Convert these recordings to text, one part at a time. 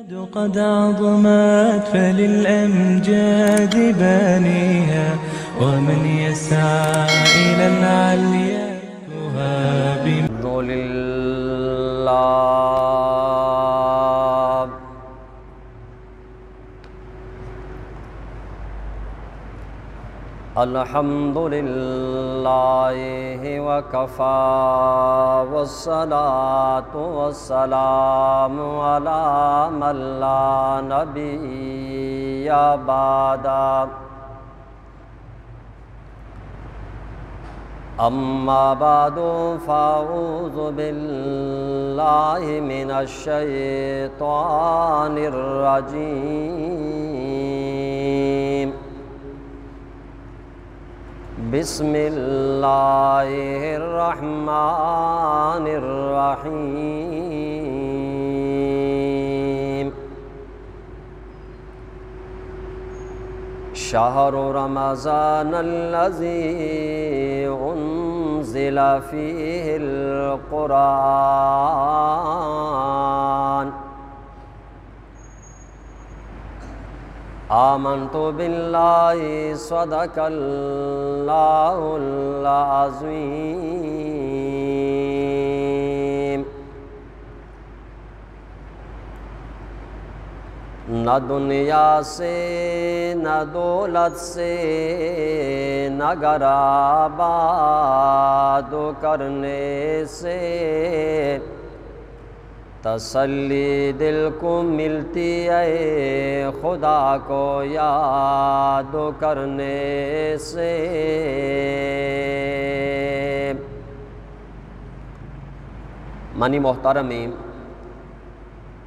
قد عظمت فللأمجاد بانيها ومن يسعى إلى العليا تهاب الحمد لله وكفى والصلاة والسلام على من لا نبي بعده أما بعد فأعوذ بالله من الشيطان الرجيم بسم الله الرحمن الرحيم شهر رمضان الذي أنزل فيه القرآن آمنت بالله صدق الله العظيم نہ دنیا سے نہ دولت سے نہ گھر آباد کرنے سے تسلی دل کو ملتی ہے خدا کو یاد کرنے سے منی محترمی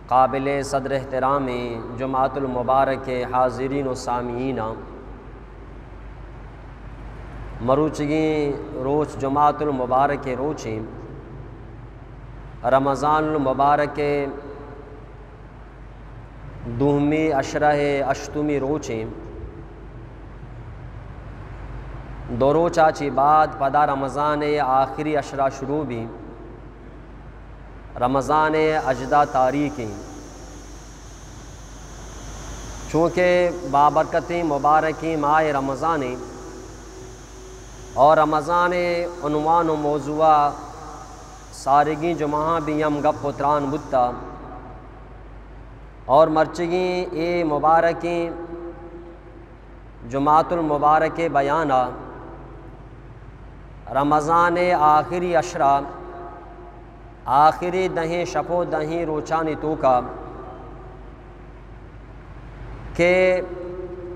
قابل صدر احترامی جمعۃ المبارک حاضرین و سامعین مروچگی روچ جمعۃ المبارک روچی رمضان المبارک دوہمی عشرہ اشتمی روچیں دو روچاچی بعد پدا رمضان آخری عشرہ شروع بھی رمضان اجدہ تاریخیں چونکہ بابرکتیں مبارکیں ماہ رمضان اور رمضان عنوان و موضوع سارگیں جمعہ بھی یم گپ پتران بتا اور مرچگیں اے مبارکیں جمعۃ المبارک بیانہ رمضان آخری عشرہ آخری دہیں شپو دہیں روچانی توکا کہ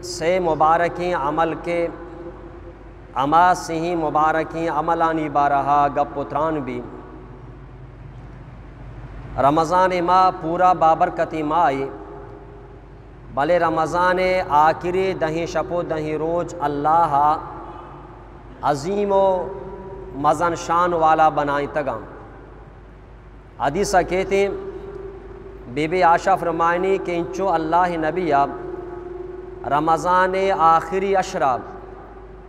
سے مبارکیں عمل کے اما سہی مبارکیں عملانی بارہا گپ پتران بھی رمضان ماہ پورا بابرکتی ماہ بلے رمضان آخری دہیں شپو دہیں روز اللہ عظیم و مزن شان والا بنائیں تگا حدیثہ کہتے ہیں بی بی عائشہ فرمائنی کہ انچو اللہ نبی رمضان آخری عشرہ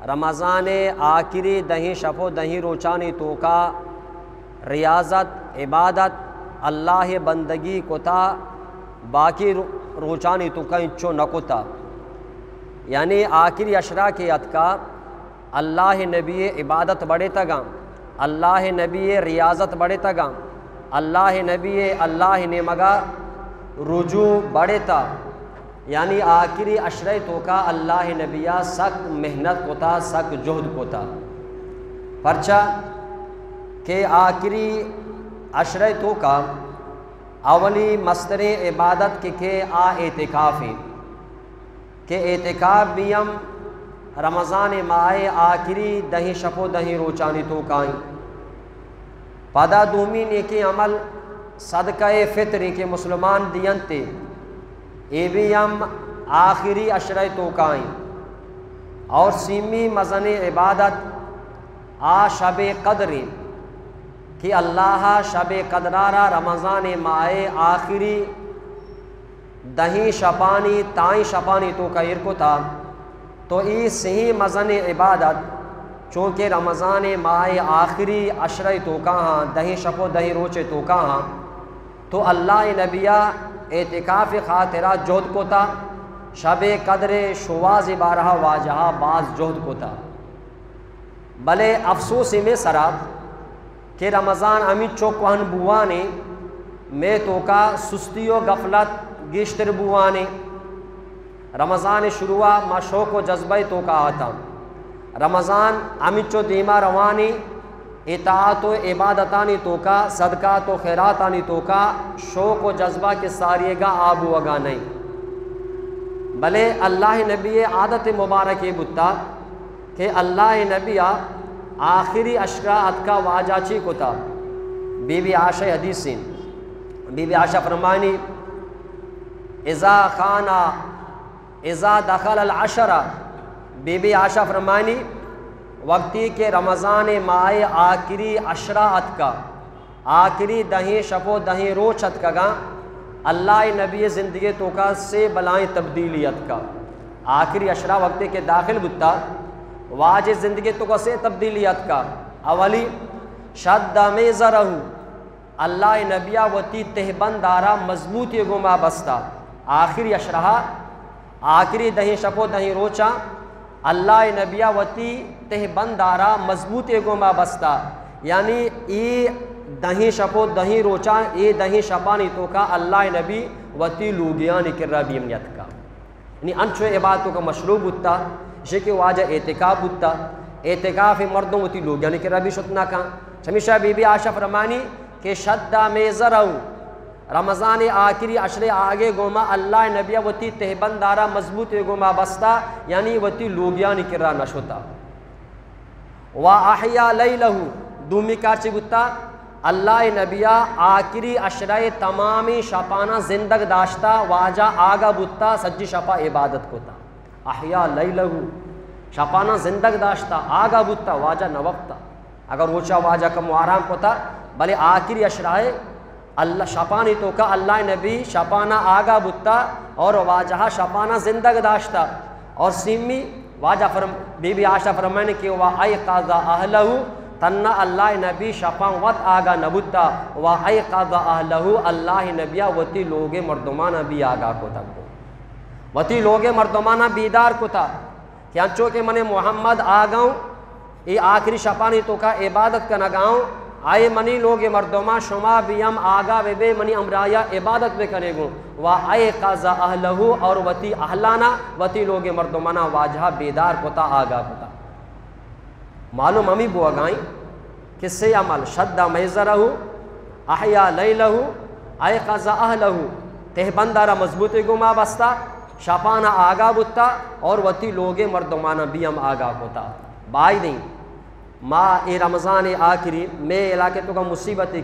رمضان آخری دہیں شپو دہیں روچانی توکا ریاضت عبادت اللہ بندگی کتا باقی روچانی تو کہیں چو نکتا یعنی آخری عشرہ کے اتکا اللہ نبی عبادت بڑے تگا اللہ نبی ریاضت بڑے تگا اللہ نبی اللہ نے مگا رجوع بڑے تا یعنی آخری عشرہ تو کا اللہ نبیہ سخت محنت کتا سخت جہد کتا پرچہ کہ آخری عشرہ تو کا اولی مصدر عبادت کے اعتکاف ہیں کہ اعتکاف بھی ہم رمضان ماہ آخری دہیں شپو دہیں روچانی تو کائیں پدا دومی نیکی عمل صدقہ فطر کے مسلمان دینتے اے بھی ہم آخری عشرہ تو کائیں اور سیمی مزن عبادت شب قدر کہ اللہ شب قدرارہ رمضان ماہ آخری دہیں شپانی تائیں شپانی تو کا ارکو تھا تو ای صحیح مزن عبادت چونکہ رمضان ماہ آخری عشرہ تو کہاں دہیں شپ و دہیں روچے تو کہاں تو اللہ نبیہ اعتکاف خاطرہ جہد کو تا شب قدر شواز بارہ واجہ باز جہد کو تا بلے افسوس میں سرا کہ رمضان امی چوکوہن بوانے میں تو کا سستی و غفلت گیشتر بوانے رمضان شروع ما شوق و جذبہ تو کا آتا رمضان امی چو دیما روانی اطاعت و عبادتانی تو کا صدقات و خیراتانی تو کا شوق و جذبہ کے ساریے گا آب وگا نہیں بلے اللہ نبی عادت مبارک بتا کہ اللہ نبی آخری اشراعت کا واجہ چی کو تا بی بی عائشہ حدیثین بی بی عائشہ فرمانی اذا خانا اذا دخل العشرہ بی بی عائشہ فرمانی وقتی کہ رمضان ماہ آخری اشراعت کا آخری دہیں شب و دہیں روچت کا گا اللہ نبی زندگی تو کا سے بلائیں تبدیلیت کا آخری اشرا وقتی کے داخل بتا واج زندگی تو کا سے تبدیلیت کا اولی شد میزرہ اللہ نبیہ وتی تہبند دارا مضبوطی گما بستا آخری اشرا آخری دہیں شب و دہیں روچا اللہ نبیہ وتی تہبند دارا مضبوطی گما بستا یعنی ای دہیں شپو دہیں روچا اے دہیں شپانی تو کا اللہ نبی وتی لوگیانی کر رہا بیمیت کا یعنی انچو عبادتوں کا مشروع بتا شکل واجہ اعتکاف بتا اعتکاف مردوں وتی لوگیانی کر رہا بھی شتنا کا چمیشہ بی بی عائشہ فرمانی کہ شدہ میزرہو رمضان آخری عشرے آگے گوما اللہ نبی وتی تہبند دارا مضبوط گوما بستا یعنی وتی لوگیانی کر رہا نشوتا وَأَحْيَا لَيْلَهُ دومی کارچی بتا اللہ نبیہ آخری اشرائے تمامی شپانا زندگ داشتا واجہ آگا بتا سجی شپا عبادت کو تا احیا لیلہ شپانا زندگ داشتا آگا بتا واجہ نوقتا اگر روچا واجہ کم آرام کو تا بلے آخری اشرائے اللہ شپانی تو کا اللہ نبی شپانا آگا بتا اور واجہ شپانا زندگ داشتا اور سیمی واجہ بی بی عائشہ فرمانے کہ وَأَيْقَظَ أَهْلَهُ تنہ اللہ نبی شپاں وط آگا نبتا وَأَيْقَظَ أَهْلَهُ اللہ نبیہ وتی لوگے مردمانہ بھی آگا کو تا وتی لوگے مردمانہ بیدار کو تا کہ انچو کہ منی محمد آگاؤں ای آخری شپانی تو کا عبادت کا نگاؤں آئے منی لوگے مردمہ شما بیم آگا بے منی امرایا عبادت بے کرے گوں وَأَيْقَظَ أَهْلَهُ اور وتی اہلانا وتی لوگے مردمانہ واجہ بیدار کو تا آگا کو تا معلوم ہمیں بو اگائیں کس سے عمل شدہ میزرہ احیا لیلہ ایقظ اہلہ تہبندارہ مضبوط گما بستا شپانا آگا بتا اور وتی لوگے مردمانہ بیم آگا ہوتا بائی دیں ماں اے رمضان آخری میں علاقے تو کا مصیبتی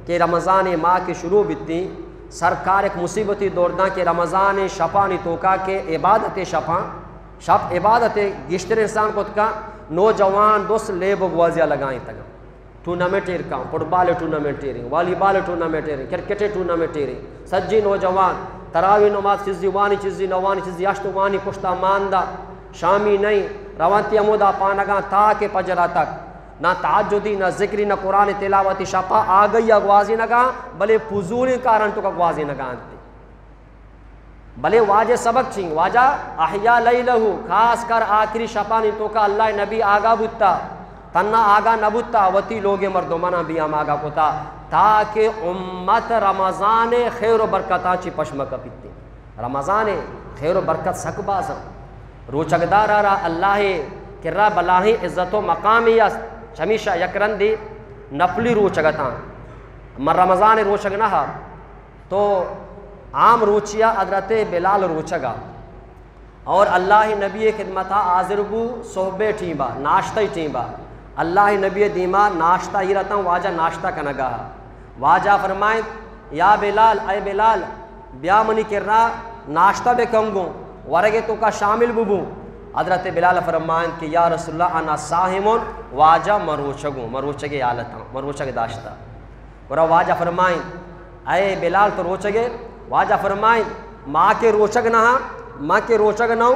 کہ رمضان ماں کی شروع بیتی سرکار ایک مصیبتی دورداں کہ رمضان شپانی توکا کے عبادت شپاں شپ عبادت گشتر انسان کو کا نوجوان دوست لے بگوازیاں لگائیں تگا ٹورنامنٹ ارکاں فٹ بال ٹورنامنٹ اریں والی بال ٹورنامنٹ اریں کرکٹ ٹورنامنٹ اریں سجی نوجوان تراوی نماز چیزی وانی چیزی نوانی چیزی یاشت وانی پشتا ماندہ شامی نہیں روانتی عمودہ پانگاں تاکہ پجرہ تک نہ تعجدی نہ ذکری نہ قرآن تلاوتی شپا آگئی اگوازی نگاں بلے پزولی کارن تو اگوازی نگاں تی بلے واجہ سبق چھیں واجہ احیا لیلہ خاص کر آخری شپانی تو کا اللہ نبی آگا بتا تنہ آگا نبتا وتی لوگے مردمانہ بھی ہم آگا کتا تاکہ امت رمضان خیر و برکتاں چی پشمکہ پیتے رمضان خیر و برکت سک بازاں روچگدار آرہ اللہ کرہ بلاہی عزت و مقامی چمیشہ یکرن دی نفلی روچگتاں مر رمضان روچگنہا تو عام روچیا حضرت بلال روچگا اور اللہ نبی خدمتہ آزرگو صحبے ٹھیمبا ناشتہ ٹھیمبا اللہ نبی دیما ناشتہ ہی رہتا ہوں واجہ ناشتہ کنگا واجہ فرمائیں یا بلال اے بلال بیا منی کرنا ناشتہ بے کنگوں ورگے تو کا شامل ببوں حضرت بلال فرمائیں کہ یا رسول اللہ انا صاحمون واجہ مروچگوں مروچگے آلتاں مروچگ داشتہ ورہ واجہ فرمائیں اے بلال تو روچگے واجہ فرمائیں ماں کے روچگ نہ ماں کے روچگ نہ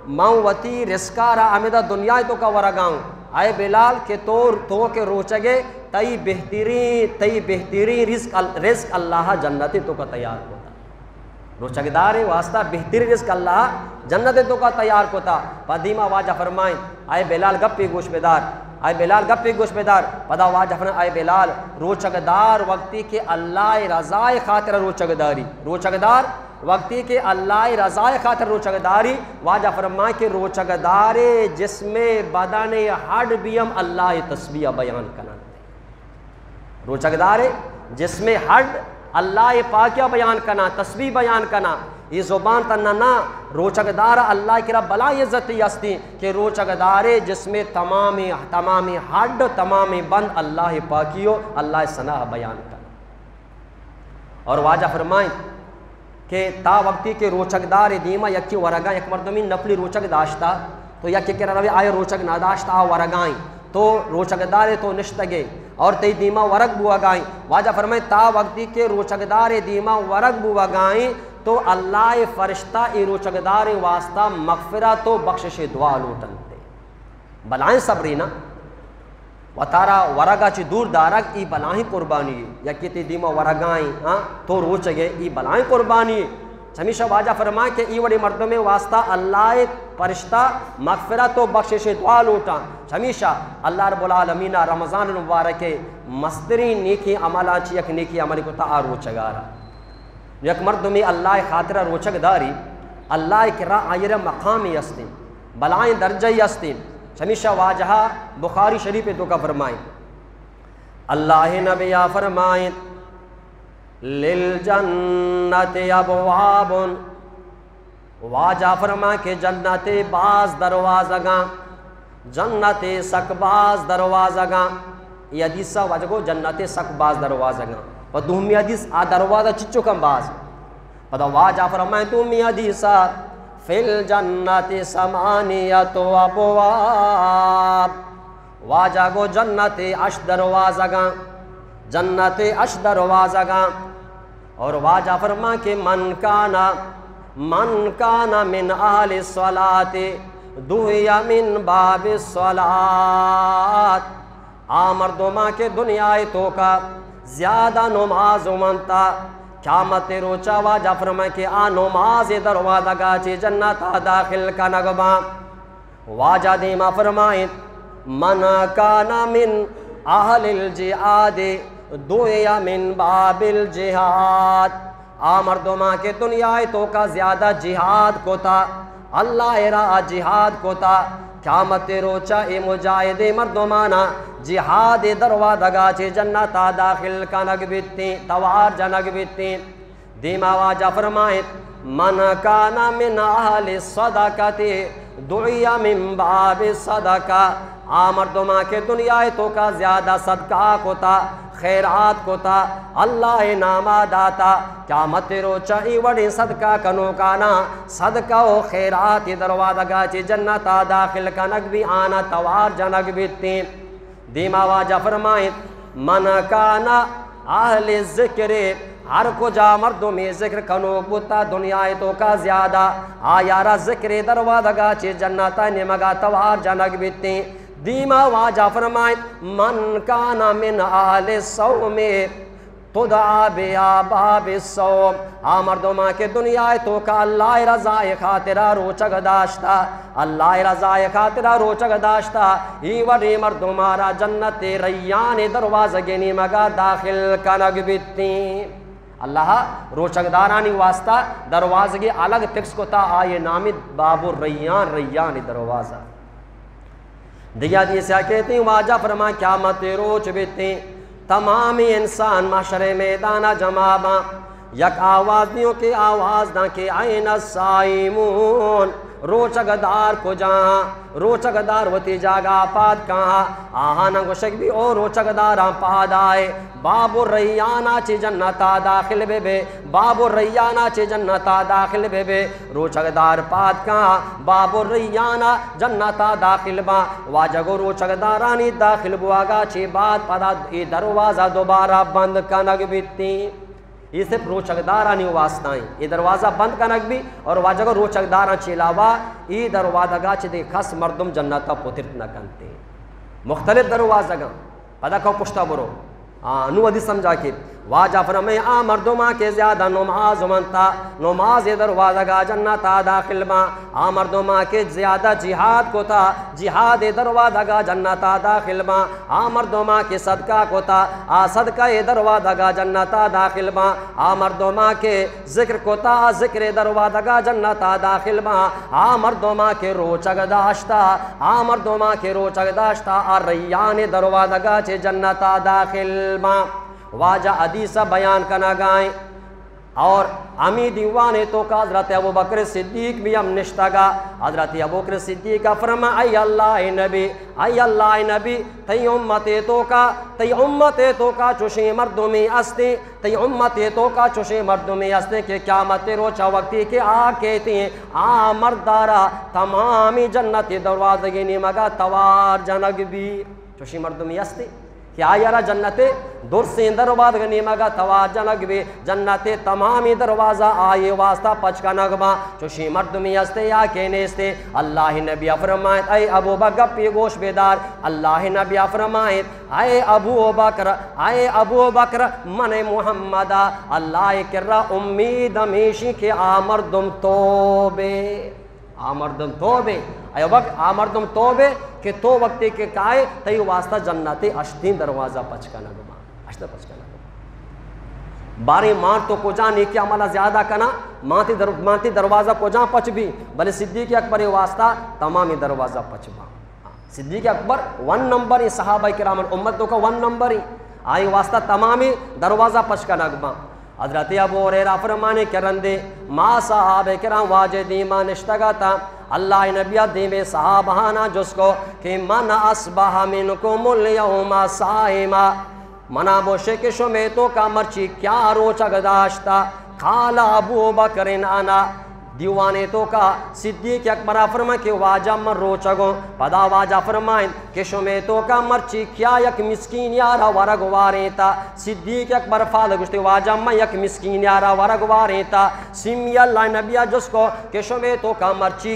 ماں وتی رزقارا امیدہ دنیا تو کا ورگاؤں اے بلال کہ تو کے روچگے تئی بہترین رزق اللہ جنتی تو کا تیار ہوتا روچگدار واسطہ بہتر رزق اللہ جنت تو کا تیار کو تھا پدیما واجہ فرمائیں آئے بلال گپی گوش بیدار آئے بلال گپی گوش بیدار پدا واجہ فرمائیں آئے بلال روچگدار وقتی کے اللہ رضائے خاطر روچگداری روچگدار وقتی کے اللہ رضائے خاطر روچگداری واجہ فرمائیں کہ روچگدار جسم بدن ہڈ بیم اللہ تسبیح بیان کرنا روچگدار جسم ہڈ اللہ پاکیہ بیان کرنا تسبیح بیان کرنا یہ زبان تننا روچگدار اللہ کی رب بلا عزتی ہستی کہ روچگدار جسم تمامی ہڈ تمامی بند اللہ پاکیو اللہ ثنا بیان کرنا اور واجہ فرمائیں کہ تا وقتی کے روچگدار دیما یکی ورگا یک مردمی نفلی روچگ داشتا تو یکی کہ روی آئے روچگ نداشتا ورگائیں تو روچگدار تو نشتگے اور تی دیما ورگ بوا گائیں واجہ فرمائیں تا وقتی کے روچگدار دیما ورگ بوا گائیں تو اللہ فرشتہ ای روچگدار واسطہ مغفرت و بخشش دعا لوٹن دے بلائیں صبرینا و تارا ورگا چی دور دارک ای بلائیں قربانی یکی تی دیما ورگائیں تو روچگے ای بلائیں قربانی ہمیشہ واجہ فرمائیں کہ ای وڑی مردوں میں واسطہ اللہ فرشتہ مغفرت و بخشش دعا لوٹا ہمیشہ اللہ رب العالمین رمضان المبارک مستری نیکی عملہ چی یک نیکی عملی کو تا روچگارا یک مردوں میں اللہ خاطرہ روچگ داری اللہ کرا آئیر مقامی استیم بلائیں درجہ استیم ہمیشہ واجہ بخاری شریف تو کا فرمائیں اللہ نبیہ فرمائیں للجنت ابواب واجہ فرمائیں کہ جنت باز دروازگاں جنت سک باز دروازگاں یہ حدیثہ واجہ کو جنت سک باز دروازگاں و دومی حدیث آ دروازہ چچو کم باز پتہ واجہ فرمائیں دومی حدیثہ فی الجنت سمانیت ابواب واجہ کو جنت اش دروازگاں جنت اش دروازگاں اور واجہ فرما کہ من کانا من اہل الصلاة دعیا من باب الصلاة مردما کے دنیا تو کا زیادہ نماز منتا قیامت روچا واجہ فرما کہ نماز دروازگاں چی جنت داخل کا نغمہ واجہ دیما فرمائیں من کانا من اہل الجہاد دعیا من باب الجہاد مردما کے دنیا تو کا زیادہ جہاد کو تھا اللہ را جہاد کو تھا قیامت روچا اے مجاہد مردمانا جہاد دروازگاں چی جنتا داخل کا نگبتی توار جنگ بیتی دیما واجہ فرمائیں من کانا من اہل الصدقہ دعیا من باب الصدقہ مردما کے دنیا تو کا زیادہ صدقہ کو تھا خیرات کو تا اللہ نامہ داتا قیامت روچا ای وڑی صدقہ کنو کانا صدقہ و خیرات دروازگاں چی جنتا داخل کنک بھی آنا توار جنک بیتی دیما واجہ فرمائیں من کانا اہل ذکر ہر کو جا مردوں میں ذکر کنو بتا دنیا تو کا زیادہ آیارا ذکر دروازگاں چی جنتا نمگا توار جنک بیتی دیما واجہ فرمائیں من کانا من اہل الصوم تدعا بآباب الصوم مردما کے دنیا تو کا اللہ رضائے خاطرہ روچگ داشتا اللہ رضائے خاطرہ روچگ داشتا ای وڑی مردمارا جنت ریان دروازگینی مگا داخل کنگ بیتی اللہ روچگ دارانی واسطہ دروازگی الگ فکس کو تا آئے نامد باب الریان ریان دروازہ دیا دیسا کہتے ہیں واجہ فرمائیں قیامت روچ بیتے تمامی انسان محشر میدانہ جماباں یک آواز دیوں کے آواز داں کے عین السائمون روچگدار کو جہاں روچگدار وتی جاگا پاد کہاں آہانا گوشک بھی او روچگداراں پاد آئے باب الریانہ چی جنتا داخل بے بے باب الریانہ چی جنتا داخل بے بے روچگدار پاد کہاں باب الریانہ جنتا داخل با واجگو روچگدارانی داخل بواگا چی بعد پدا ای دروازہ دوبارہ بند کنگ بیتی یہ صرف روچگدارانی واسطائیں یہ دروازہ بند کنک بھی اور واجہ کو روچگداران چیلاوا یہ دروازہ چی دے خس مردم جنتا پوترت نہ کنتے مختلف دروازہ گا پدا کو پشتا برو نو حدیث سمجھا کہ واجہ فرمائے آ مردما کے زیادہ نماز منتا نماز دروازہ گا جنتا داخل ما آ مردما کے زیادہ جہاد کو تھا جہاد دروازہ گا جنتا داخل ما آ مردما کے صدقہ کو تھا آ صدقہ دروازہ گا جنتا داخل ما آ مردما کے ذکر کو تھا ذکر دروازہ گا جنتا داخل ما آ مردما کے روچگ داشتا آ مردما کے روچگ داشتا آ ریان دروازہ گا چے جنتا داخل ما واجہ حدیثہ بیان کنا گائیں اور امی دیوانے تو کا حضرت ابو بکر صدیق بھی ہم نشتگا حضرت ابو بکر صدیق کا فرما ای اللہ نبی تی امتی تو کا چوشی مردمی استے تی امتی تو کا چوشی مردمی استے کہ قیامت روچا وقتی کہ آکے تھی آ مردارا تمامی جنت دروازگی نمگا توار جنگ بھی چوشی مردمی استے کہ آیا جنت درسی دروازہ گنیمگا توا جنگ بھی جنت تمامی دروازہ آئے واسطہ پچ کا نغمہ چوشی مردمی استے یا کینیستے اللہ نبی فرمائے اے ابو بکر پی گوش بیدار اللہ نبی فرمائے اے ابو بکر من محمدہ اللہ کرا امید ہمیشی کہ آمردم توبے آمردم توبے اے وقت آمردم توبے کہ تو وقتی کے کائے تی واسطہ جنت اشتین دروازہ پچکا نگما اشتہ پچکا نگما باری مان تو کو جان نیکی عملہ زیادہ کنا مانتی دروازہ کو جان پچ بھی بلے صدیق اکبر واسطہ تمامی دروازہ پچ با صدیق اکبر 1 نمبر صحابہ کرام امتوں کا 1 نمبر آئی واسطہ تمامی دروازہ پچ کا نگما حضرت ابو ہریرہ فرمانے کرندے ما صحابہ کرام واجہ دیما نشتگا تا اللہ نبی دیمے صحابہانا جس کو کہ من اصبح منکم اليوم صائما منا بوشے کے شمیتوں کا مرچی کیا روچگ داشتا قال ابو بکر انا دیوانے تو کا صدیق اکبر فرمائے کہ واجہ من روچگوں پدا واجہ فرمائیں کہ شمیتوں کا مرچی کیا یک مسکین یارا ورگ واریں تا صدیق اکبر فال گشتے واجہ من یک مسکین یارا ورگ واریں تا سمی اللہ نبی جس کو کہ شمیتوں کا مرچی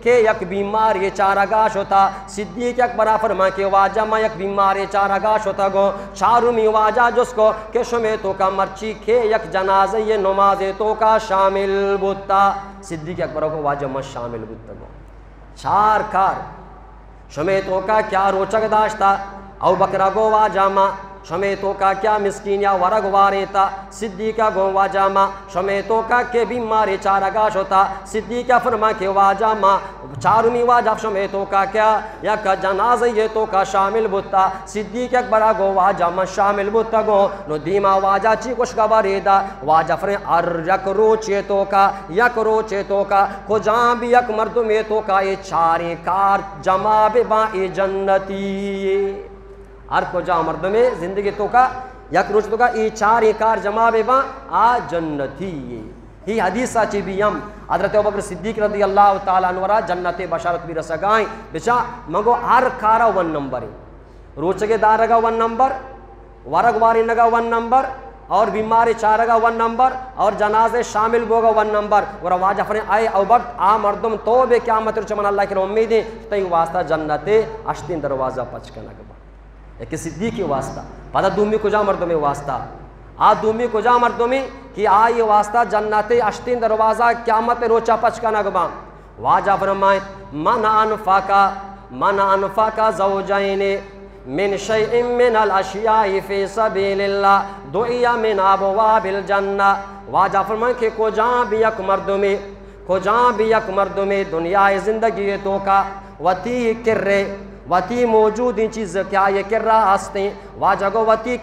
کہ یک بیماری چارگاش ہوتا صدیق اکبر فرمائے کہ واجہ میں یک بیماری چارگاش ہوتا گو چارمی واجہ جس کو کہ شمیتوں کا مرچی کہ یک جنازہ نماز تو کا شامل بوتا صدیق اکبر کو واجہ میں شامل بوتا گو چار کار شمیتوں کا کیا روچک داشتا او بکرہ گو واجہ میں شمیتوں کا کیا مسکین یا ورگ واریں تا صدیقہ گو واجہ ماں شمیتوں کا کہ بیماری چارگاش ہوتا صدیقہ فرما کہ واجہ ماں چارمی واجہ شمیتوں کا کیا یا کا جنازہ یہ تو کا شامل بوتا صدیق اکبر گو واجہ ماں شامل بوتا گو نو دیما واجہ چی کچھ گباری دا واجہ فرے ار یک روچے تو کا کو جان بھی یک مردمی تو کا یہ چاری کار جمع با ای جنتی ہر کو جا مرد میں زندگی تو کا یک روچ تو کا ای چار کار جمع با آ جنتی ہی حدیث ساچی بھی ہم حضرت ابوبکر صدیق رضی اللہ تعالیٰ عنہ جنت بشارت بھی رسگائیں بچا مگو ہر کارا 1 نمبر روچ کے دارگا 1 نمبر ورگ واری نگا 1 نمبر اور بیماری چارگا 1 نمبر اور جنازے شامل بوگا 1 نمبر اور واجہ فریں اے ابوبکر آ مردم تو بے قیامت رچمن اللہ کی امیدیں تی واسطہ جنت اشتین دروازہ پچ کے نگا ایک صدیقی واسطہ پتہ دومی کجا مردمی واسطہ آ دومی کجا مردمی کہ آئی واسطہ جنت اشتین دروازہ قیامت روچا پچ کا نگما واجہ فرمائیں من انفاقا زوجین من شیء من الاشیاء فی سبیل اللہ دعی من ابواب الجنہ واجہ فرمائیں کہ کجا بھی یک مردمی دنیا زندگی تو کا وتی موجود ان چیز کیا یہ کر رہا ہستے واجہ گو وتی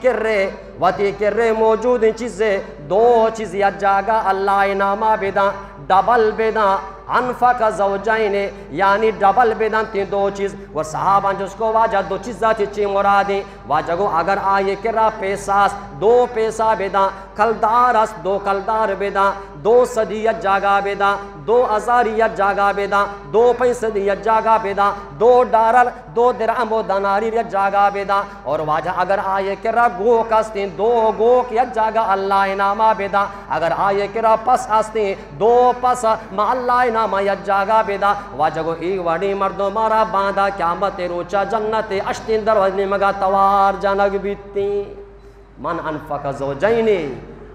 کر رہے موجود ان چیزیں 2 چیز یا جاگا اللہ انعامہ بیداں ڈبل بیداں انفق زوجین یعنی ڈبل بیداں 2 چیز اور صحابہ جس کو واجہ 2 چیزاں چی مرادیں واجہ گو اگر آئے کر رہا پیساس 2 پیسہ بیداں کلدار اس 2 کلدار بیداں 2 صدیت جاگا بیداں 2 ازاریت جاگا بیداں 2 پیسدیت جاگا بیداں 2 ڈالر 2 درہم و دناریت جاگا بیداں اور واجہ اگر آئے کر رہا گو کستیں 2 گو کیت جاگا اللہ انعامہ بیداں اگر آئے کر رہا پس آستیں 2 پس ما اللہ انعامہ یت جاگا بیداں واجہ گو ای وڑی مردو مارا باندھا قیامت روچا جنت اشتین دروازے مگا توار جانگ بیتیں من انفق زوجین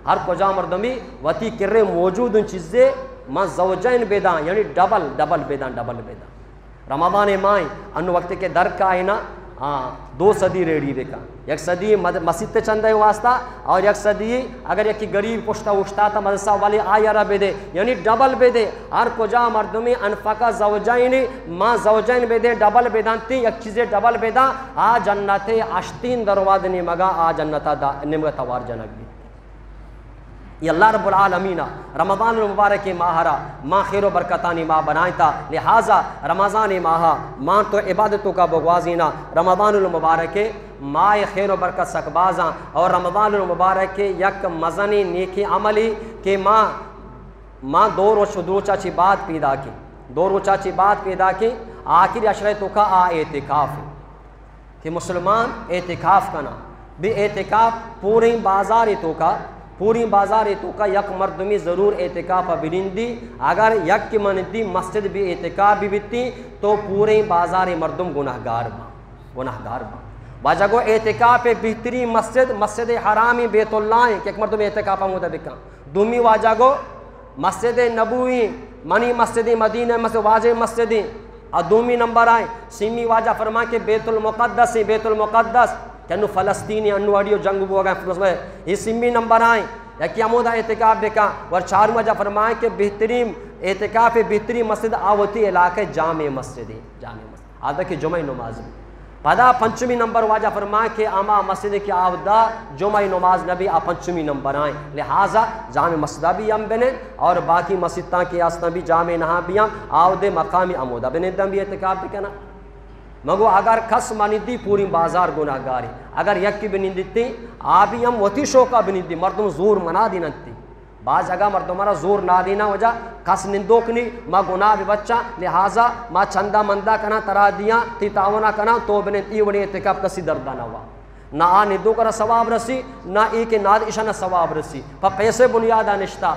ہر کجا مردمی وتی کرے موجود ان چیزیں من زوجین بیدان یعنی ڈبل بیدان رمضان مائیں ان وقت کے در کا ہے نا 2 صدی ریڈی بکا 1 صدی مسجد چندے واسطہ اور 1 صدی اگر یک غریب پشتا اٹھتا تا مدرسہ والے آیا بے دے یعنی ڈبل بے دے ہر کجا مردمی انفقا زوجین ما زوجین بے دے ڈبل بیدان تی یک چیزیں ڈبل بیدان آ جنت اشتین دروازے مگا آ جنتا دا نمگا توار جنک بھی یہ اللہ رب العالمین رمضان المبارک ماہرہ ماں خیر و برکتانی ماں بنائیں تا لہٰذا رمضان ماہا ماں تو عبادتوں کا بغوازینہ رمضان المبارک ماں خیر و برکت سکبازاں اور رمضان المبارک یک مزنی نیکی عملی کہ ماں 2 روچہ چی بات پیدا کی 2 روچہ چی بات پیدا کی آخری عشرہ تو کا اعتکاف کہ مسلمان اعتکاف کنا بھی اعتکاف پوری بازار تو کا یک مردمی ضرور اعتکاف بنندی اگر یک کی مندی مسجد بھی اعتکاف بھی بیتی تو پورے بازار مردم گناہگار با واجگو اعتکاف بہتری مسجد حرامی بیت اللہ کہ ایک مردم اعتکاف ہوتا بکا دومی واجگو مسجد نبوی منی مسجد مدینہ مسجد واجہ مسجد دومی نمبر آئے سیمی واجہ فرما کہ بیت المقدس کنو فلسطینی انو اڈیو جنگ بو گئے یہ سیمی نمبر آئیں یا کیا مودا اعتکاف بکا اور 4 وجہ فرمائیں کہ بہترین اعتکاف بہترین مسجد آوتی علاقہ جامع مسجد آدھا کی جمعہ نماز پدا 5 نمبر واجہ فرمائیں کہ اما مسجد کی آودہ جمعہ نماز نبی 5 نمبر آئیں لہٰذا جامع مسجدہ بھی ہم بنے اور باقی مسجدہ کی آسنا بھی جامع نہا بھی ہم آودے مقامی عمودہ بنے دم بھی اعتکاف بکنا مگو اگر کس مانیدی پوری بازار گناہگاری اگر یک کی بنیندی آبی ہم وتی شوکا بنیندی مردم زور منا دینتی بعض جگہ مردمارا زور نہ دینا وجہ کس نندوکنی ما گناہ بھی بچہ لہٰذا ما چندہ مندہ کنا ترا دیا تی تاونا کنا تو بنیتی وڑی اعتکاف کسی دردہ ہوا نہ آ نندو کرا ثواب رسی نہ ای کے ناد اشانہ ثواب رسی پا پیسے بنیادہ نشتا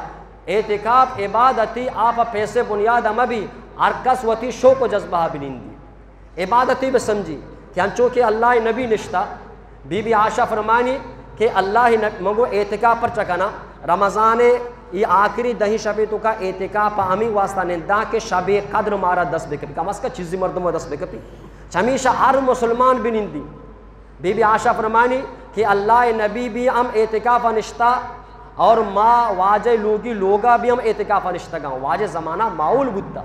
اعتکاف عبادتی آپ پیسے بنیادہ مبی ارکس وتی شوک و جذبہ بنیندی عبادتی بھی سمجھی کہ ہنچو کہ اللہ نبی نشتا بی بی عائشہ فرمانی کہ اللہ مگو اعتکاف پر چکنا رمضان یہ آخری 10 شبی تو کا اعتکاف ہمیں واسطہ نندا کہ شب قدر مارا 10 بکپی کم از کا چیزی مردم 10 بکپی چمیشہ ہر مسلمان بھی نندی بی بی عائشہ فرمانی کہ اللہ نبی بھی ہم اعتکاف نشتا اور ما واجہ لوگا بھی ہم اعتکاف نشتا گا واجہ زمانہ معول بدتا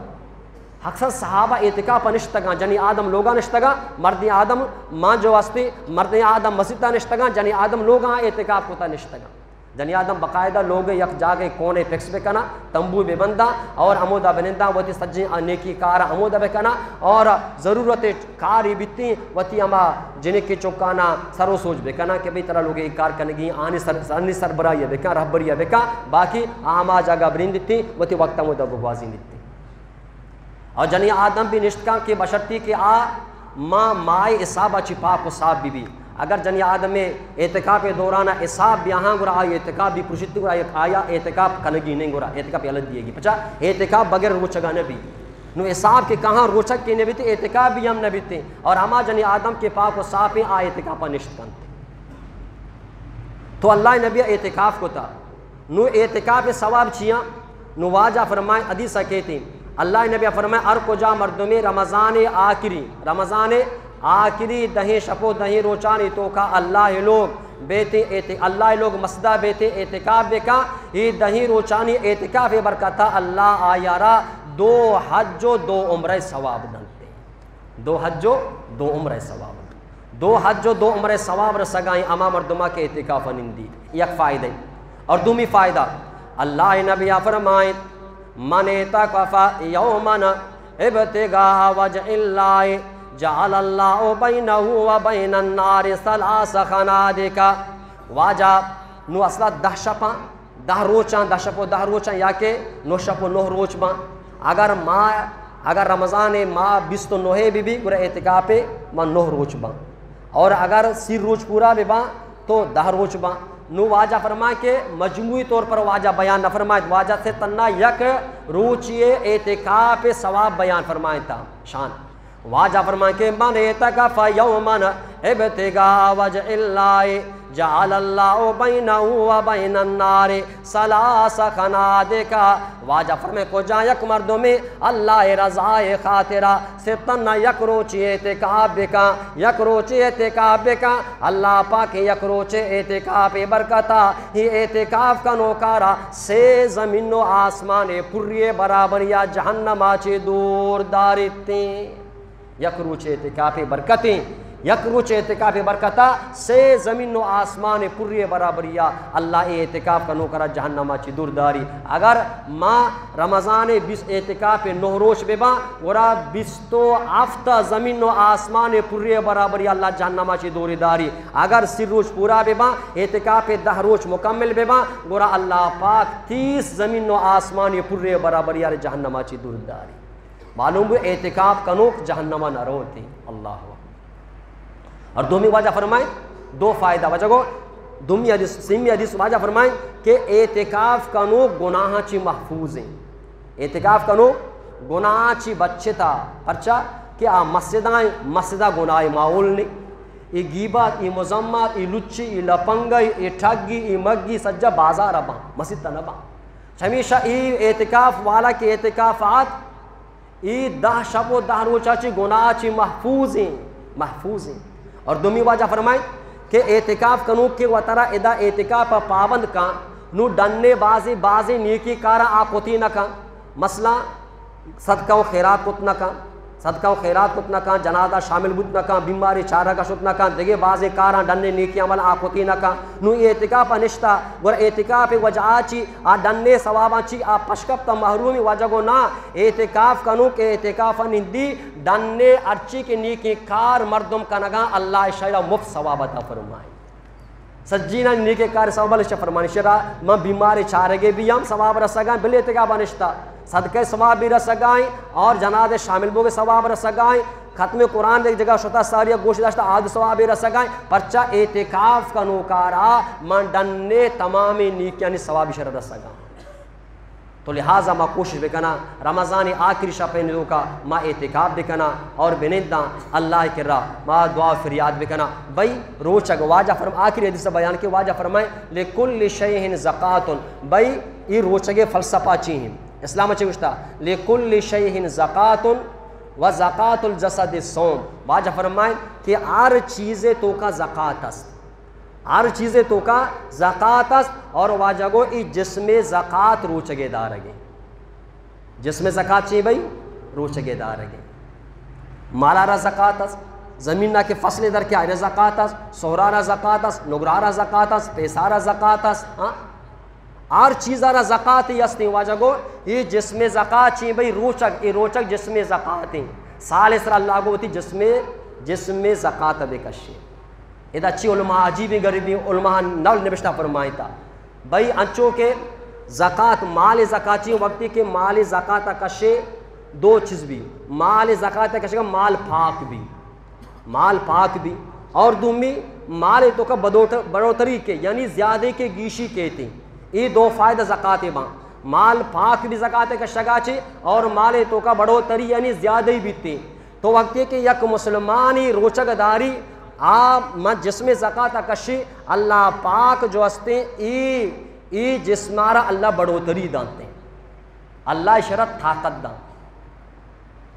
اکثر صحابہ اعتکاف نشتگاں جنی آدم لوگاں نشتگاں مرد آدم ماں جو واسطے مرد آدم مسجدہ نشتگاں جنی آدم لوگاں اعتکاف ہوتا نشتگاں جنی آدم باقاعدہ لوگ یک جاگے کونے فکس بکنا تمبو بے بندہ اور عمودہ بنندہ وتی سجی نیکی کارا عمودہ بکنا اور ضرورت کاری بیتی وتی اما جنہیں کی چوکانا سرو سوچ بکنا کہ بھی طرح لوگ ایک کار کنگی آنی سربرائی بکا رہبری بکا باقی آما جاگہ برندتی وتی وقت عمودہ بگوازی نیتی اور جنی آدم بھی نشتکاں کے بشرتی کہ ماں مائے اصابہ چپاک و صاحب بھی اگر جنی آدم میں اعتکاف دورانہ اصاب بھی آہاں گرا آئی اعتکاف بھی پرشتی گرا آیا اعتکاف کنگی نہیں گرا اعتکاف علت دیے گی پچھا اعتکاف بغیر روچگا نبی نو اصاب کے کہاں روچک کے نبی تھے اعتکاف بھی ہم نبی تھے اور ہما جنی آدم کے پاک و صاحب ہیں آئے اعتکافہ نشتکاں تھے تو اللہ نبی اعتکاف کو تھا نو اعتکاف ثواب چیاں نو واجہ فرمائے حدیثہ کہتے ہیں اللہ نبی فرمائے ار کجا مردمی رمضان آخری 10 شپو 10 روچانی تو کا اللہ لوگ مسجدہ بیتے اعتکاف بکا یہ 10 روچانی اعتکاف برکتا اللہ آیارا 2 حج و 2 عمرہ ثواب دنتے 2 حج و 2 عمرہ ثواب 2 حج و 2 عمرہ ثواب رسگائیں اما مردمہ کے اعتکاف نندی یک فائدہ اور دومی فائدہ اللہ نبی فرمائے من اعتکف یومن ابتغاء وجہ اللہ جعل اللہ بینہ و بین النار 3 خنادق واجہ نو اصلا 10 شپاں 10 روچاں 10 شپو 10 روچاں یا کہ 9 شپو 9 روچ باں اگر رمضان ماہ 29 بھی گرہ اعتکاف پہ ماں 9 روچ باں اور اگر 30 روچ پورا بھی باں تو 10 روچ باں نو واجہ فرمائے کہ مجموعی طور پر واجہ بیان نہ فرمائے واجہ سے تنہ یک روچیے اعتکاف ثواب بیان فرمائے تھا شان واجہ فرمائے کہ من اعتکف یومن ابتغاء وجہ اللہ جعل اللہ بینہ و بین النار ثلاث خنادقا واجہ فرمائے کو جا یک مردوں میں اللہ رضائے خاطرہ ستن یک روچی اعتکاف بکا یک روچی اعتکاف بکا اللہ پاک یک روچے اعتکاف برکتا ہی اعتکاف کا نوکارا سے زمین و آسمان پوری برابر یا جہنم آچے دور دارتی یک روچے اعتکاف برکتیں یک روچ اعتکاف برکتا سے زمین و آسمان پوری برابریا اللہ اعتکاف کا نوکرہ جہنم چی دور داری اگر ما رمضان 20 اعتکاف 9 روچ ببا ورا 20 ہفتہ زمین و آسمان پوری برابریا اللہ جہنم چی دور داری اگر 30 روچ پورا ببا اعتکاف 10 روچ مکمل ببا ورا اللہ پاک 30 زمین و آسمان پوری برابریا جہنم چی دور داری معلوم ہوئے اعتکاف کا نوک جہنم نہ روتی اللہ اور دومی واجہ فرمائیں دو فائدہ وجہ کو دومی حدیث سیمی حدیث واجہ فرمائیں کہ اعتکاف کنو گناہ چی محفوظ ہیں اعتکاف کنو گناہ چی بچے تا پرچا کہ مسجدہ گناہ معول نہیں ای گیبات ای مزمات ای لچی ای لپنگی ای ٹھگی ای مگی سجا بازار ابا مسجد تا نبا ہمیشہ ای اعتکاف والا کے اعتکافات ای 10 شب و 10 روچہ چی گناہ چی محفوظ ہیں اور دومی واجہ فرمائیں کہ اعتکاف کنو کے وطرہ ادا اعتکاف پابند کا نو ڈننے بازی نیکی کارا آکوتی نہ کا مثلا صدقہ و خیرات کت نہ کا صدقہ و خیرات کت نہ کا جنازہ شامل بود نہ کا بیماری چارہ کا شد نہ کا دیگے بازی کارا ڈننے نیکی عمل آکوتی نہ کا نو اعتکاف نشتا ور اعتکاف وجہ چی آ ڈننے ثوابا چی آ پشکب تا محرومی وجہ گو نا اعتکاف کنو کہ اعتکاف نندی ڈننے ارچی کی نیکی کار مردم کنگا اللہ شایدہ مفت ثوابتا فرمائے سجینہ نیکی کار ثواب اللہ فرمانی شرع میں بیماری چارگے بھی ہم ثواب رسگائیں بلی اعتکاف نشتا صدقہ ثواب بھی رسگائیں اور جنازے شامل بوگے ثواب رسگائیں ختم قرآن ایک جگہ شتا ساریہ گوشت داشتا آدھ ثواب بھی رسگائیں پرچہ اعتکاف کا نوکارا من ڈننے تمامی نیکیانی ثواب شرع رسگائیں تو لہٰذا ما کوشش بکنا رمضان آخری شپے نو کا ما اعتکاف بکنا اور بنداں اللہ کے راہ ما دعا فریاد بکنا بھائی روچک واجہ فرم آخری حدیث بیان کے واجہ فرمائیں لکل شیء زکات بھائی یہ روچک فلسفہ چیہیں اسلام چوشتا لکل شیء زکات و زکات الجسد الصوم واجہ فرمائیں کہ ہر چیزیں تو کا زکات است ہر چیزیں تو کا زکات است اور واجہ گو ای جسم زکات روچگے دار گے جسم زکات چاہیے بھائی روچگے دار گے مالارا زکات است زمین کے فصل در کے آئے زکات است سہرارا زکات است نگرارا زکات است پیسارا زکات است ہر چیزارا زکات ہی است واجہ گو ای جسم زکات چاہیے بھائی روچک ای روچک جسم زکات ہیں سال اسرا اللہ گو ہوتی جسم زکات بے کشی ادا اچھی علماء عجیبی غریبی علماء نول نبشتہ فرمائی تھا بھائی انچو کے زکات مال زکاتی وقتی کے مال زکات کشے دو چیز بھی مال زکات کشے کا مال پاک بھی اور دومی مال تو کا بڑوتری کے یعنی زیادہ کے گیشی کہتے ہیں یہ دو فائدہ زکات باں مال پاک بھی زکات کا شگاچے اور مال تو کا بڑوتری یعنی زیادہ ہی بیتے تو وقتی کہ یک مسلمانی روچک داری آپ جسم زکات کشی اللہ پاک جو ہستے ای جسمارا اللہ بڑوتری دانتے ہیں اللہ شرط طاقت دان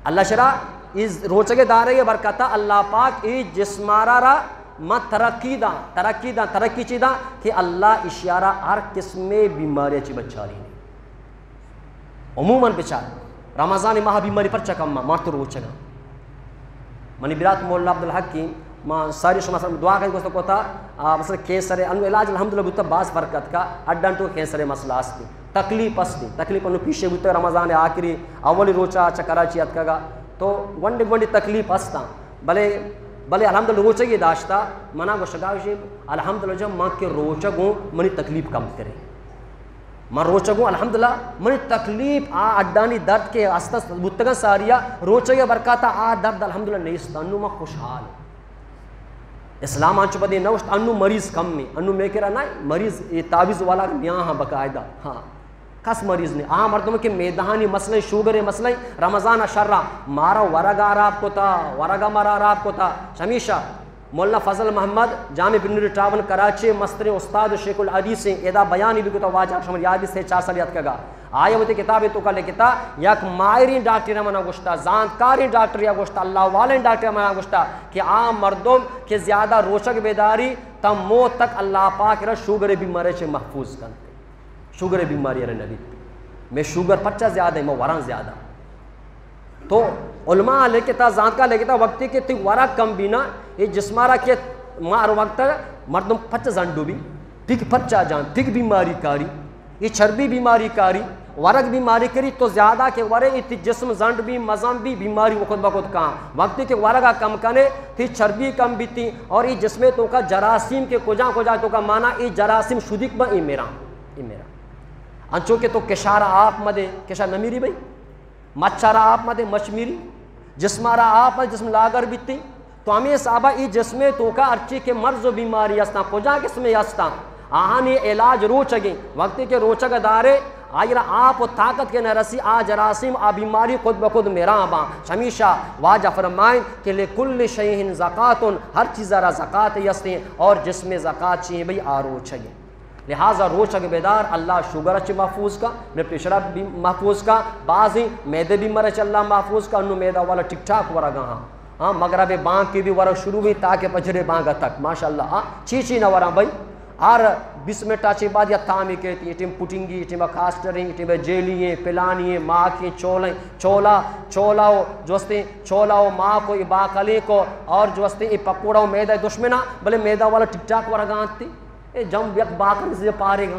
اللہ شرط اس روچگے دارے برکتا اللہ پاک ای جسمارا را ما ترقی چی دا کہ اللہ اشیارہ ہر قسم بیماری چی بچاری نہیں عموماً بچار رمضان ماہ بیماری پر چکم ماں تو روچگا منی برات مولا عبدالحق کی ماں ساری شما دعا کریں گوستو کوتا مثلا کینسر انو علاج الحمدللہ بودتا باز فرقت کا اڈان تو کینسر مسئلہ آستی تکلیف استی تکلیف انو پیشے بودتا رمضان آخری اولی روچا چکراچی اتکا تو ونڈی تکلیف استا بلے الحمدللہ روچا گی داشتا منا گو شگاوشی الحمدللہ جب ماں کے روچا گوں منی تکلیف کم کرے ماں روچا گوں الحمدللہ منی تکلیف اڈانی درد کے استا بودتا ساریا روچا گی برکاتا درد الحمدللہ نیستا انو ماں خوشحال اسلام آنچو بدے نوشت انو مریض کم میں انو میں کہہ رہا نا مریض یہ تعویز والا میاں ہاں باقاعدہ ہاں کس مریض نے مردوں کے میدانی مسئلہ شوگر مسئلہ رمضان شرع مارا ورگا راب کو تا ورگا مرا راب کو تا شمیشہ مولانا فضل محمد جامع بن ٹاون کراچی مستر استاد شیخ الحدیث سے ادا بیان بھی کو واجہ شمر یاد سے 4 سال یاد کگا آیا ہوتی کتاب تو کا لکھتا یک ماہرین ڈاکٹر منا گشتا زانکاری ڈاکٹر یا گشتا اللہ والے ڈاکٹر منا گشتا کہ عام مردم کے زیادہ روشک بیداری تا موت تک اللہ پاک را شوگر بیماری سے محفوظ کرتے شوگر بیماری رہے نبی میں شوگر پچا زیادہ ہے میں وران زیادہ تو علماء لکھتا زانکا لکھتا وقتی کہ تی ورا کم بینا یہ جسمارا کہ مار وقت مردم پچا زنڈو بھی تک پچا جان تک بیماری کاری یہ چربی بیماری کاری ورق بیماری کری تو زیادہ کہ ورے تی جسم زنڈ بھی مزم بھی بیماری وقت بخود کہاں وقتی کہ ورگا کم کنے تھی چربی کم بھی تھی اور یہ جسمے تو کا جراثیم کے کجا کجا تو کا مانا یہ جراثیم شدک با یہ میرا انچو کہ تو کشارہ آپ مدے کشار نمیری بھئی مچھارہ آپ مدے مچھ میری جسمارہ آپ مدے جسم لاغر بھی تھی تو ہمیں صحابہ ای جسمے تو کا ارچی کے مرض و بیماری استا کجا قسمیں استا آہانی علاج روچگیں وقتی کے روچگ دارے آئیرہ آپ و طاقت کے نرسی آ جراثیم آ بیماری خود بخود میرا آباں ہمیشہ واجہ فرمائیں کہ لکل شیہن زکاتن ہر چیز را زکات یستیں اور جس میں زکات چاہیے بھئی آ روچگیں لہٰذا روچگ بیدار اللہ شوگر اچھی محفوظ کا بلڈ پریشر بھی محفوظ کا بعضی میدے بھی مرچ اللہ محفوظ کا انہوں میدہ والا ٹک ٹاک ورگا ہاں مغرب بانگ کی بھی ورگ شروع بھی تاکہ پجرے بانگا تک ماشاءاللہ ہاں چی نہ ورہ بھائی اور 20 منٹ آچی بعد یا تامی کہتی ہیں ٹیم پٹنگی ٹیم کاسٹریں ٹیم جیلییں پلانییں ماں کی چولا جو ہستے چولا ہو ماں کو باقلے کو اور جو ہستے پکوڑا ہو میدہ دشمنہ بلے میدہ والا ٹک ٹاک ورگا آتی جم یک باقر سے پارے گا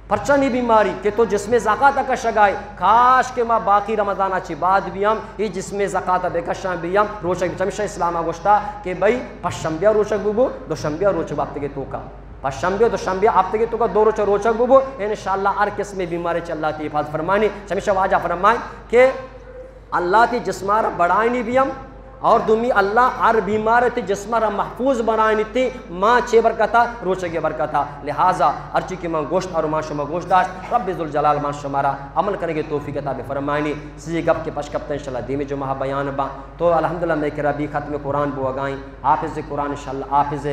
پرچہ نہیں بیماری کہ تو جس میں زکاة کا شگائے کاش کہ ما باقی رمضان اچھی بعد بھی ہم یہ جس میں زکاة بے کشاں بھی ہم روچک چمشہ اسلامہ گوشتا کہ بھئی پشنبیہ روچک بوبو دوشنبیہ روچک آپ تکے تو کا پشنبیہ دوشنبیہ آپ تکے تو کا دو روچک بوبو انشاءاللہ ہر قسم بیماری چل اللہ تی حفاظت فرمانی چمشہ واجہ فرمائیں کہ اللہ تی جسمارہ بڑھائنی بھی ہم اور دومی اللہ ہر بیمار تی جسمارہ محفوظ بنائنی تی ماں چھ برکتا روچے برکتا لہٰذا ارچی کی ماں گوشت اور ماں شما گوشت داشت رب ذوالجلال ماں شمارا عمل کرنے کے توفیق عطا فرمائنی سی گپ کے پش کپتا انشاءاللہ دیمی جو مہا بیان با تو الحمدللہ میں کہ ربی ختم قرآن بو اگائیں حافظ قرآن انشاءاللہ حافظ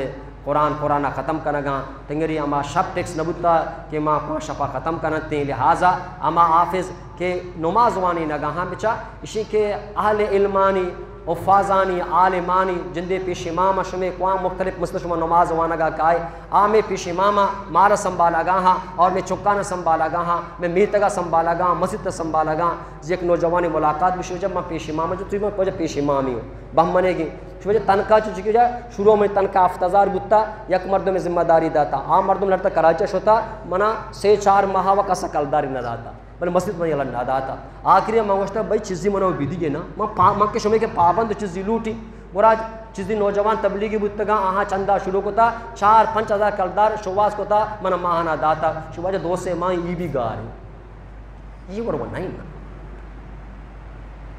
قرآن ختم کرنگا تنگری اما شب ٹیکس نبوتا کہ ماں پاں شفا ختم کرنتے ہیں لہٰذا اما حافظ کے نماز وانی نگاہاں بچا اسی کے اہل علمانی افاظانی عالمانی جندے پیش امامہ شمع قوام مختلف مسئلہ شما نماز وانگا کائے آمیں پیش امامہ مارا سنبالا گاہاں اور میں چکانا سنبالا گاہاں میں میتگا سنبالا گاہاں مسجد سنبالا گاہاں ایک نوجوانی ملاقات بھی شو جب میں پیش امامہ جو تجھے میں پیش امامی ہوں بہم منے گی شو جب تنکا چکی جائے شروع میں تنکا افتزار بودتا یک مردوں میں ذمہ داری داتا عام مردوں لڑتا کراچہ شوتا منا 3-4 ماہ وقت سکلداری نہ داتا بلے مسجد میں اللہ نہ داتا آخری میں گوشتا بھائی چیزی منو بیدی گے نا ماں کے شمع کے پابند چیزی لوٹی مراد چیزی نوجوان تبلیغی بودتگا آہاں چندہ شروع کو تا 4-5 ہزار کلدار شواز کو تا منا ماہ نہ داتا شواز جا 2 سے ماہ یہ بھی گا رہی یہ ورگو نہیں نا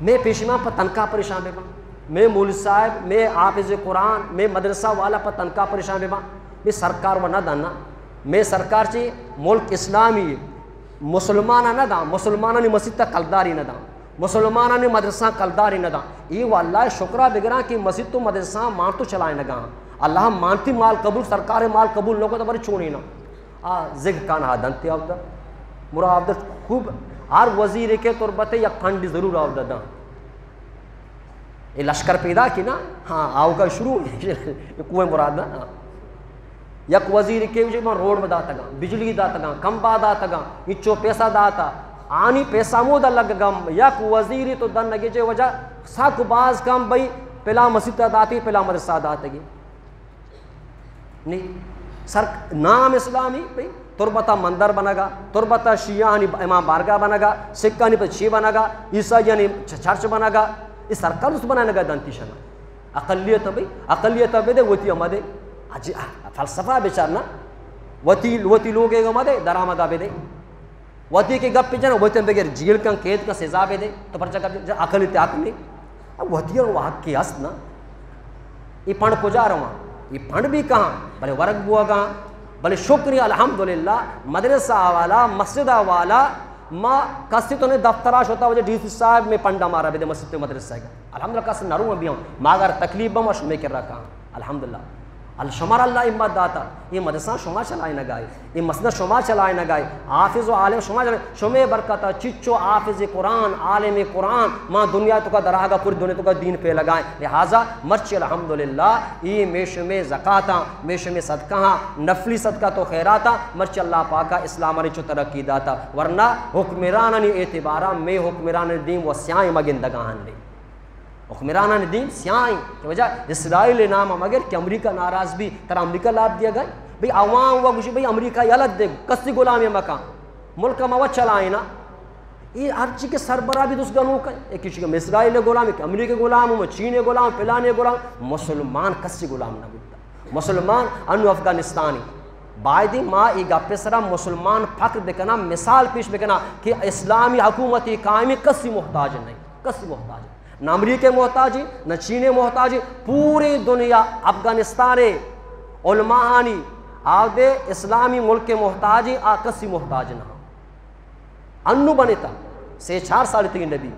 میں پیشیمان پر تنکا پریشان بے ماں میں مولی صاحب میں حافظ قرآن میں مدرسہ والا پر تنکا پریشان بے ماں میں سرکار و نہ دانا میں سرکار چی ملک اسلامی مسلمانہ نہ دا مسلمانہ نے مسجد تک کلداری نہ دا مسلمانہ نے مدرسہ کلداری نہ دا یہ واللہ شکرہ بگران کہ مسجد تو مدرسہ مان تو چلائیں نگا اللہ مانتی مال قبول سرکار مال قبول لوگوں تو بڑی چونی نا زگ کان آدھنتی آفدہ مرا آفدہ خوب ہر وزیر کے تربتے یک پھنڈی ضرور آفدہ دا یہ لشکر پیدا کی نا ہاں آؤ کا شروع یہ کوئے مراد نا یک وزیر کے وجہ میں روڈ میں داتا گا بجلی داتا گا کمبا داتا گا اچو پیسہ داتا آنی پیسہ مودا لگ گم یک وزیری تو دن لگے جے وجہ ساکھ باز کم بھئی پلا مسجد داتی پلا مدرسہ داتا گی نہیں سر نام اسلامی بھئی تربتا مندر بنگا تربتا شیعانی امام بارگاہ بنگا سکھانی پر چھی بنگا عیسائیانی چرچ بنگا اس سرکار اس بنانے گا دانتی شنا اقلیت بھئی اقلیت بھئی دے ویتی امدے فلسفہ بیچارنا وتی لوگے گا مدے درآمدہ بے دے وتی کے گپ پہ جانا وتی بغیر جیل کا قید کا سزا بے دے تو پرچہ کر عقل تے عقل نہیں اب وتی اور حق کی ہست نا یہ پھنڈ کو جا رہا یہ پھنڈ بھی کہاں بلے ورق بوا کہاں بلے شکری الحمدللہ مدرسہ والا مسجد والا ماں کسی تو نے دفتراش ہوتا وجہ ڈی سی صاحب میں پنڈا مارا بے دے مسجد مدرسہ کا الحمدللہ کسی نروں بھی ہوں ماں اگر تکلیف بم اور شمع کر رہا کہاں الحمدللہ الشمار اللہ امت داتا یہ مدرسہ شما چلائے نہ گائے یہ مسجد شما چلائے نہ گائے حافظ و عالم شما چلائے شما برکتا چچو حافظ قرآن عالم قرآن ماں دنیا تو کا دراغا پوری دنیا تو کا دین پہ لگائیں لہٰذا مرچی الحمدللہ یہ میش میں زکاتاں میش میں صدقہ نفلی صدقہ تو خیراتا مرچی اللہ پاکا اسلام نے چو ترقی داتا ورنہ حکمرانانی اعتبارا میں حکمران دین و سیائیں مگندگاہن لے حکمرانہ دین سیائیں کی وجہ اسرائیل نام مگر کہ امریکہ ناراض بھی ترہ امریکہ لاب دیا گئے بھئی عوام ہوا کچھ بھئی امریکہ یلد دے کسی غلامی مکان ملک موت چلائیں نا یہ ہر چیز کے سربراہ بھی دوست گنو کہیں ایک کسی کہ اسرائیل غلامی کہ امریکہ غلام ہوں چین غلام پلانے غلام مسلمان کسی غلام نہ بودتا مسلمان انو افغانستانی باعدی ماں ای گپے سرا مسلمان فخر بکنا مثال پیش بکنا کہ اسلامی حکومتی قائمی کسی محتاج نہیں کسی محتاج نہیں نہ امریکہ محتاجی نہ چین محتاجی پوری دنیا افغانستان علماءانی آدھے اسلامی ملک کے محتاجی کسی محتاج نہ انو بنتا 4 سال تین نبی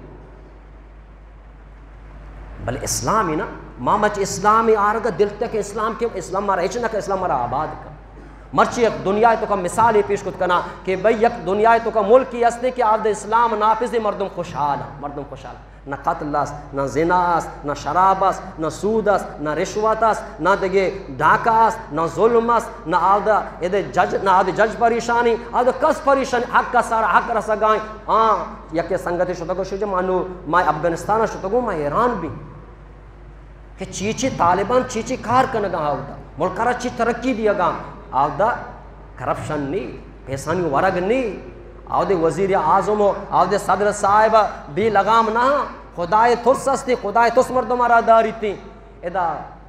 بل اسلامی نا مامچ اسلامی آرگا دل تک اسلام کے اسلام مارا ایچنا کا اسلام مارا آباد کا مرچی ایک دنیا تو کا مثال پیش کت کنا کہ بھئی یک دنیا تو کا ملک کی استے کہ آدھے اسلام نافذ مردم خوشحال مردم خوشحال نہ قتل است نہ زنا است نہ شراب است نہ سود است نہ رشوت است نہ دگے ڈاکہ است نہ ظلم است نہ آدھا جج نہ آدھے جج پریشانی آدھا کس پریشانی حق کا سارا حق رسا گائیں ہاں یکی سنگتی شدہ کو شجہ مانو میں افغانستان شدہ کو میں ایران بھی کہ چیچی طالبان چیچی کار کنگا ہوتا ملکارا چی ترقی دیا گا آدھا کرپشن نہیں پیسانی ورگ نہیں آدھے وزیر اعظم ہو آدھے صدر صاحب بھی لگام نہ خدای ترس استی خدای ترس مردمارا داری تھی ادا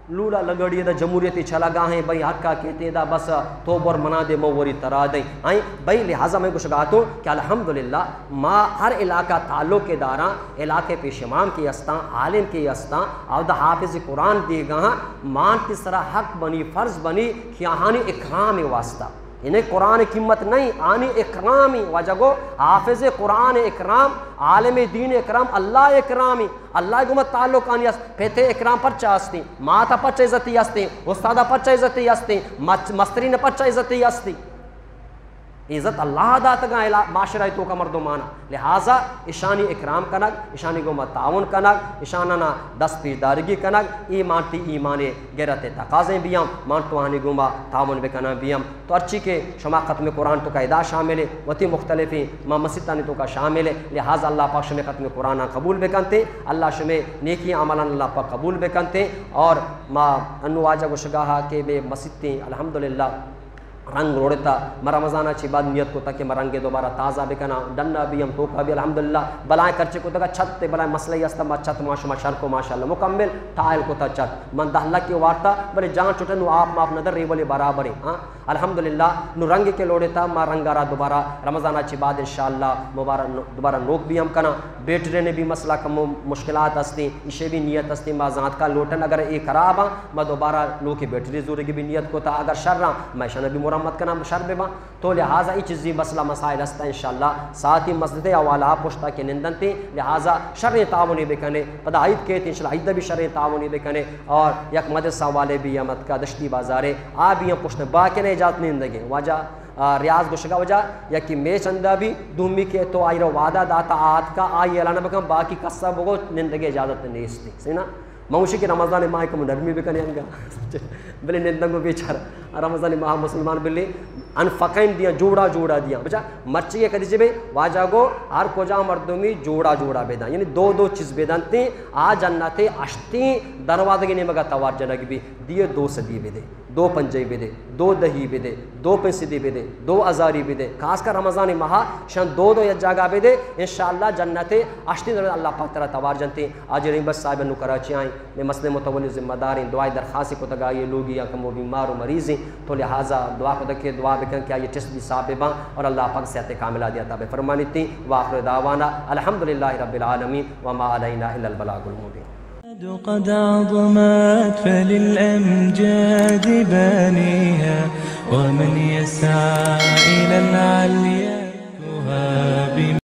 لولا لگڑی ادا جمہوریتی چھلا گاہیں بھئی حقا کہتے ادا بس تو بور منا دے موری ترا دیں آئیں بھئی لہٰذا میں کچھ گاتا ہوں کہ الحمدللہ ما ہر علاقہ تعلق کے داراں علاقے پیش امام کی استاں عالم کی استاں آدھا حافظ قرآن دی گاہاں مان کی سرا حق بنی فرض بنی کیاہانی اکرام واسطہ انہیں قرآن قیمت نہیں آنی اکرامی وجہ گو حافظ قرآن اکرام عالم دین اکرام اللہ اکرامی اللہ گمت تعلق آنی است پیتے اکرام پرچہ استی ماتا پرچہ عزتی استی استادہ پرچہ عزتی استی مسترین پرچہ عزتی استی عزت اللہ داتا گا معاشرہ تو کا مردمانا لہٰذا اشانی اکرام کنگ اشانی گو تعاون کنگ اشاننا دست پیردارگی کنگ ایمانتی ایمانے غیرت تقاضیں بیام مانتو آنی گوما تعاون بکنا بیام تو ارچی کے شما ختم قرآن تو کا ادا شامل ہے وتی مختلفی ماں مسیطانی تو کا شامل ہے لہٰذا اللہ پاک شمی ختم قرآن قبول بکنتے اللہ شمی نیکی عملان اللہ پاک قبول بکنتے اور ماں انو آجا گشگاہا کہ بے مسیطیں الحمدللہ رنگ روڑتا رمضانہ چی بعد نیت کو تاکہ مرنگے دوبارہ تازہ بکنا ڈنڈا بھی ہم توکا بھی الحمدللہ بلائیں کرچے کو تاکہ چھت تے بلائیں مسئلہ استا ما چھت ماشما شر کو ماشاءاللہ مکمل ٹائل کو تا چھت من دہ اللہ کی وارتا بلے جان چھوٹے نو آپ معاف نظر ریولی برابری الحمدللہ نو رنگ کے لوڑتا ما رنگارا دوبارہ رمضانہ چی بعد انشاءاللہ دوبارہ نوک بھی ہم کنا بیٹرے نے بھی مسئلہ کم مشکلات استی اسے بھی نیت استی ما ذات کا لوٹن اگر ایک خراب ہاں ما دوبارہ لو کی بیٹری زورے کی بھی نیت کو تا اگر شر رہا میں شنہ بھی مرمت کنا شر بما تو لہٰذا ای چیزی مسئلہ مسائل استا انشاءاللہ ساتھ ہی مسجد اوالا پشتا کے نندن تے لہٰذا شر تعاونی بکنے پدا عید کے تے انشاءاللہ عید بھی شر تعاونی بکنے اور یک مدرسہ والے بھی امت کا دشتی بازارے آ بھی ہم پشت باقی نے اجازت نہیں دیں وجہ ریاض گوشگا وجہ یا کہ میں چندہ بھی دومی کے تو آئی رو وعدہ داتا آت کا آئی اعلانہ بکن باقی قصہ بگو نندگی اجازت نہیں استی سینا موشی کی رمضان ماہ کو نرمی بکنے انگا بلے نندگو بیچارا رمضان ماہ مسلمان بلے انفقین دیا جوڑا دیا بچا مرچی کے کدیجے بے واجہ گو ہر کجا مردمی جوڑا بیدان یعنی دو چیز بیدان تی آ جنتے اشتی دروازگی نمگا توار جنگ بھی دیے 2 صدی بے دے 2 پنجے بے دے 2 دہی بے دے 2 پیسدی بے دے 2 ازاری بے دے خاص کر رمضان ماہ شان 2 یا جاگا بے دے انشاءاللہ جنتے اشتی در اللہ پاک طرح توار جنتے آج ریم بس صاحب نو کراچی آئیں میں مسئلے متولی ذمہ داریں دعائی درخواسی کو تگا یہ لوگی یا کم وہ بیمار و مریضیں تو لہٰذا دعا کو دکھے دعا بکن کیا یہ ٹیسٹ بھی صاحب باں اور اللہ پاک صحت کاملہ دیا تابع فرمانی تھی وآخر دعوانا الحمدللہ رب العالمین وما علینا الا البلاغ المبین قد عظمت فللأمجاد بانيها ومن يسعى إلى العليا